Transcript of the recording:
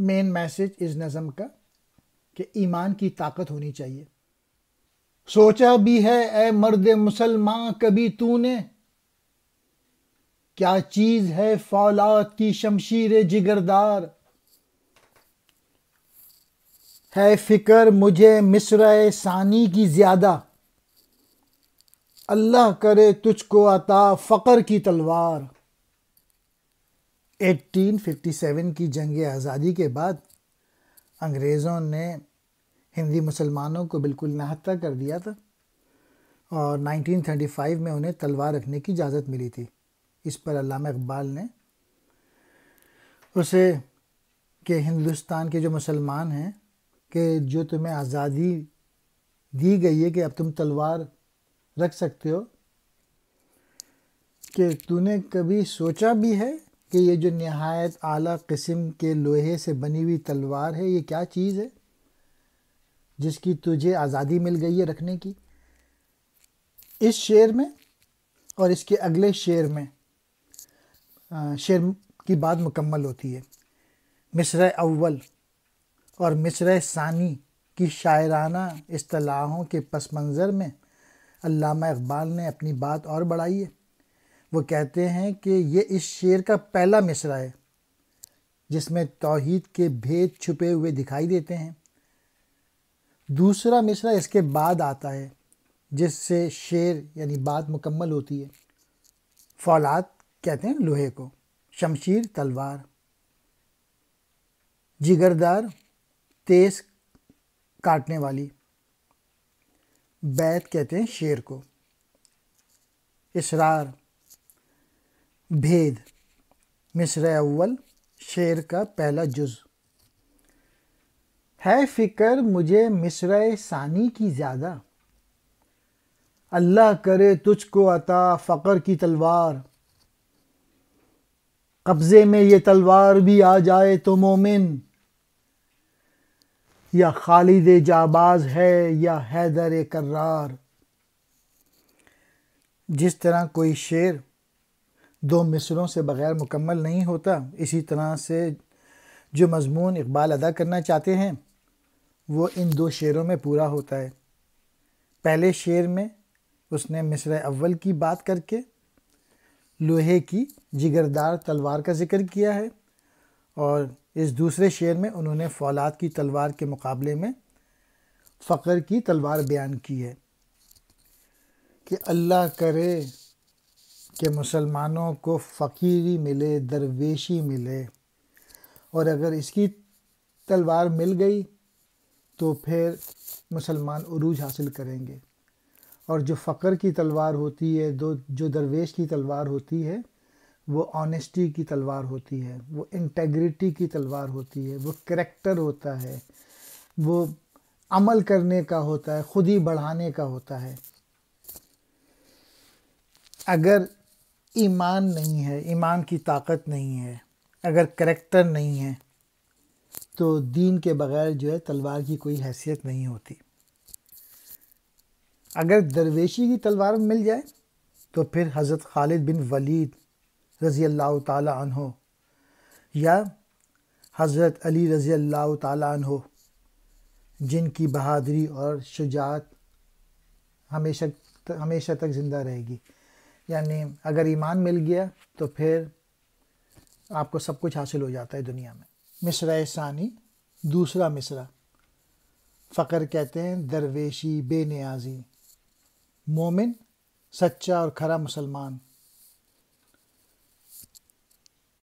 Main message اس نظم کا کہ ایمان کی طاقت ہونی چاہیے۔ سوچا بھی ہے اے مرد مسلمان کبھی تو نے، کیا چیز ہے فولاد کی شمشیر جگردار؟ ہے فکر مجھے مصرع ثانی کی زیادہ، اللہ کرے تجھ کو عطا فقر کی تلوار۔ 1857 کی جنگ آزادی کے بعد انگریزوں نے ہندی مسلمانوں کو بالکل نہتہ کر دیا تھا، اور 1935 میں انہیں تلوار رکھنے کی اجازت ملی تھی۔ اس پر علامہ اقبال نے اسے کہ ہندوستان کے جو مسلمان ہیں کہ جو تمہیں آزادی دی گئی ہے کہ اب تم تلوار رکھ سکتے ہو، کہ تو نے کبھی سوچا بھی ہے کہ یہ جو نہایت اعلیٰ قسم کے لوہے سے بنی ہوئی تلوار ہے یہ کیا چیز ہے جس کی تجھے آزادی مل گئی ہے رکھنے کی؟ اس شعر میں اور اس کے اگلے شعر میں شعر کی بات مکمل ہوتی ہے۔ مصرع اول اور مصرع ثانی کی شاعرانہ اصطلاحوں کے پس منظر میں علامہ اقبال نے اپنی بات اور بڑھائی ہے۔ وہ کہتے ہیں کہ یہ اس شعر کا پہلا مصرع ہے جس میں توحید کے بھید چھپے ہوئے دکھائی دیتے ہیں۔ دوسرا مصرع اس کے بعد آتا ہے جس سے شعر یعنی بات مکمل ہوتی ہے۔ فولاد کہتے ہیں لوہے کو، شمشیر تلوار، جگردار تیز کاٹنے والی، بیت کہتے ہیں شعر کو، اسرار بھید۔ مصرع اول شعر کا پہلا جز۔ ہے فکر مجھے مصرع ثانی کی زیادہ، اللہ کرے تجھ کو عطا فقر کی تلوار۔ قبضے میں یہ تلوار بھی آ جائے تو مومن، یا خالد جاباز ہے یا حیدر کرار۔ جس طرح کوئی شعر دو مصروں سے بغیر مکمل نہیں ہوتا، اسی طرح سے جو مضمون اقبال ادا کرنا چاہتے ہیں وہ ان دو شعروں میں پورا ہوتا ہے۔ پہلے شعر میں اس نے مصرع اول کی بات کر کے لوہے کی جگردار تلوار کا ذکر کیا ہے، اور اس دوسرے شعر میں انہوں نے فولاد کی تلوار کے مقابلے میں فقر کی تلوار بیان کی ہے کہ اللہ کرے کہ مسلمانوں کو فقیری ملے، درویشی ملے، اور اگر اس کی تلوار مل گئی تو پھر مسلمان عروج حاصل کریں گے، اور جو فقر کی تلوار ہوتی ہے، جو درویش کی تلوار ہوتی ہے، وہ آنیسٹی کی تلوار ہوتی ہے، وہ انٹیگریٹی کی تلوار ہوتی ہے، وہ کریکٹر ہوتا ہے، وہ عمل کرنے کا ہوتا ہے، خود ہی بڑھانے کا ہوتا ہے۔ اگر ایمان نہیں ہے، ایمان کی طاقت نہیں ہے، اگر کریکٹر نہیں ہے تو دین کے بغیر جو ہے تلوار کی کوئی حیثیت نہیں ہوتی۔ اگر درویشی کی تلوار مل جائے تو پھر حضرت خالد بن ولید رضی اللہ تعالی عنہ یا حضرت علی رضی اللہ تعالی عنہ، جن کی بہادری اور شجاعت ہمیشہ تک زندہ رہے گی، یعنی اگر ایمان مل گیا تو پھر آپ کو سب کچھ حاصل ہو جاتا ہے دنیا میں۔ مصرع ثانی دوسرا مصرع۔ فقر کہتے ہیں درویشی، بے نیازی، مومن سچا اور کھرا مسلمان،